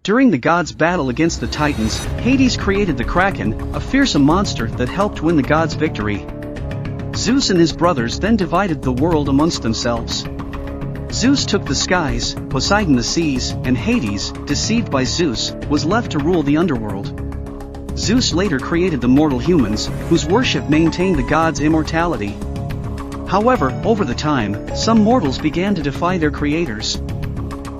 During the gods' battle against the Titans, Hades created the Kraken, a fearsome monster that helped win the gods' victory. Zeus and his brothers then divided the world amongst themselves. Zeus took the skies, Poseidon the seas, and Hades, deceived by Zeus, was left to rule the underworld. Zeus later created the mortal humans, whose worship maintained the gods' immortality. However, over the time, some mortals began to defy their creators.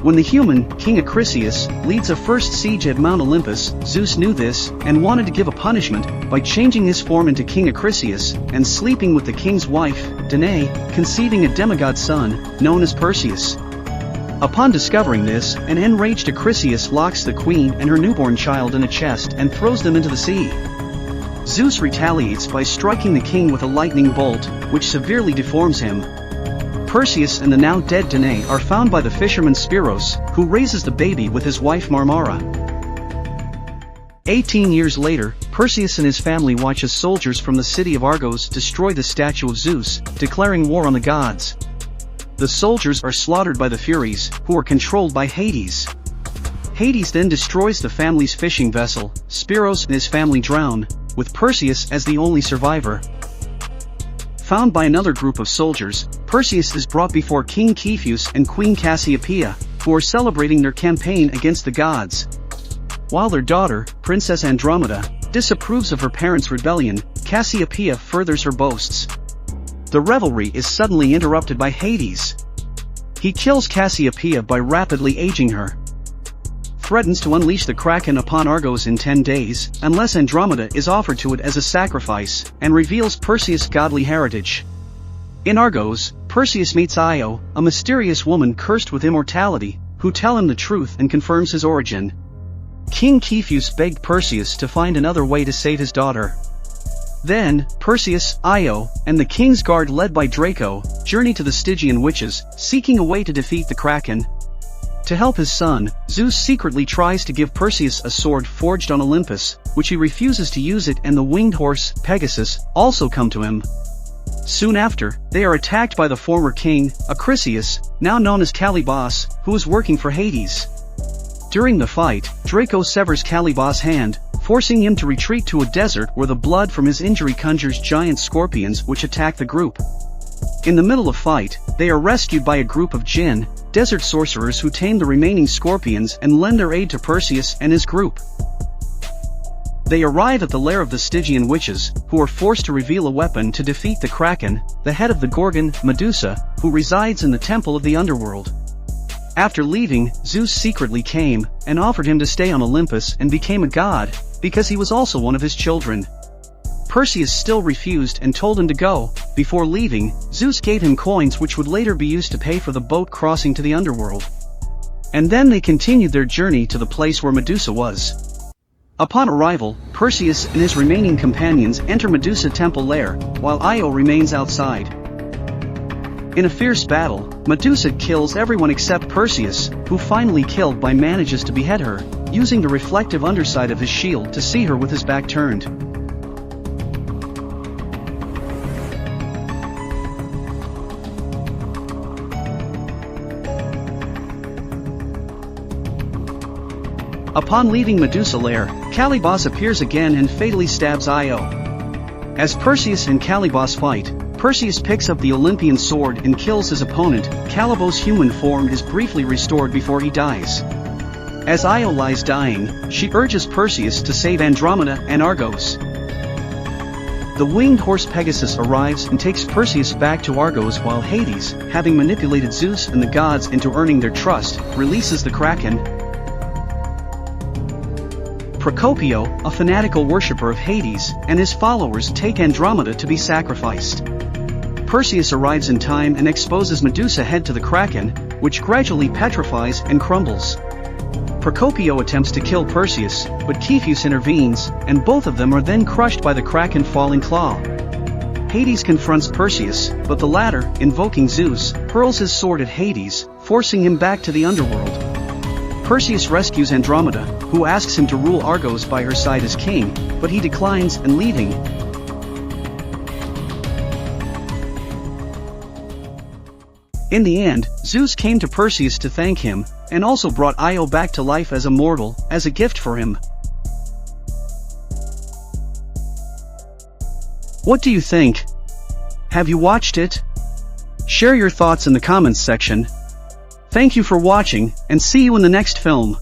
When the human, King Acrisius, leads a first siege at Mount Olympus, Zeus knew this, and wanted to give a punishment, by changing his form into King Acrisius, and sleeping with the king's wife, Danae, conceiving a demigod son, known as Perseus. Upon discovering this, an enraged Acrisius locks the queen and her newborn child in a chest and throws them into the sea. Zeus retaliates by striking the king with a lightning bolt, which severely deforms him. Perseus and the now dead Danae are found by the fisherman Spiros, who raises the baby with his wife Marmara. 18 years later, Perseus and his family watch as soldiers from the city of Argos destroy the statue of Zeus, declaring war on the gods. The soldiers are slaughtered by the Furies, who are controlled by Hades. Hades then destroys the family's fishing vessel. Spiros and his family drown, with Perseus as the only survivor. Found by another group of soldiers, Perseus is brought before King Cepheus and Queen Cassiopeia, who are celebrating their campaign against the gods. While their daughter, Princess Andromeda, disapproves of her parents' rebellion, Cassiopeia furthers her boasts. The revelry is suddenly interrupted by Hades. He kills Cassiopeia by rapidly aging her. Threatens to unleash the Kraken upon Argos in 10 days, unless Andromeda is offered to it as a sacrifice, and reveals Perseus' godly heritage. In Argos, Perseus meets Io, a mysterious woman cursed with immortality, who tell him the truth and confirms his origin. King Cepheus begged Perseus to find another way to save his daughter. Then, Perseus, Io, and the king's guard led by Draco, journey to the Stygian witches, seeking a way to defeat the Kraken. To help his son, Zeus secretly tries to give Perseus a sword forged on Olympus, which he refuses to use it, and the winged horse, Pegasus, also come to him. Soon after, they are attacked by the former king, Acrisius, now known as Calibos, who is working for Hades. During the fight, Draco severs Calibos' hand, forcing him to retreat to a desert where the blood from his injury conjures giant scorpions which attack the group. In the middle of fight, they are rescued by a group of Jinn, desert sorcerers who tame the remaining scorpions and lend their aid to Perseus and his group. They arrive at the lair of the Stygian witches, who are forced to reveal a weapon to defeat the Kraken, the head of the Gorgon, Medusa, who resides in the temple of the underworld. After leaving, Zeus secretly came, and offered him to stay on Olympus and became a god, because he was also one of his children. Perseus still refused and told him to go. Before leaving, Zeus gave him coins which would later be used to pay for the boat crossing to the underworld. And then they continued their journey to the place where Medusa was. Upon arrival, Perseus and his remaining companions enter Medusa temple lair, while Io remains outside. In a fierce battle, Medusa kills everyone except Perseus, who finally killed by manages to behead her, using the reflective underside of his shield to see her with his back turned. Upon leaving Medusa lair, Calibos appears again and fatally stabs Io. As Perseus and Calibos fight, Perseus picks up the Olympian sword and kills his opponent. Calibos' human form is briefly restored before he dies. As Io lies dying, she urges Perseus to save Andromeda and Argos. The winged horse Pegasus arrives and takes Perseus back to Argos, while Hades, having manipulated Zeus and the gods into earning their trust, releases the Kraken. Procopio, a fanatical worshipper of Hades, and his followers take Andromeda to be sacrificed. Perseus arrives in time and exposes Medusa's head to the Kraken, which gradually petrifies and crumbles. Procopio attempts to kill Perseus, but Cepheus intervenes, and both of them are then crushed by the Kraken falling claw. Hades confronts Perseus, but the latter, invoking Zeus, hurls his sword at Hades, forcing him back to the underworld. Perseus rescues Andromeda, who asks him to rule Argos by her side as king, but he declines, and leaving In the end, Zeus came to Perseus to thank him, and also brought Io back to life as a mortal, as a gift for him. What do you think? Have you watched it? Share your thoughts in the comments section. Thank you for watching, and see you in the next film.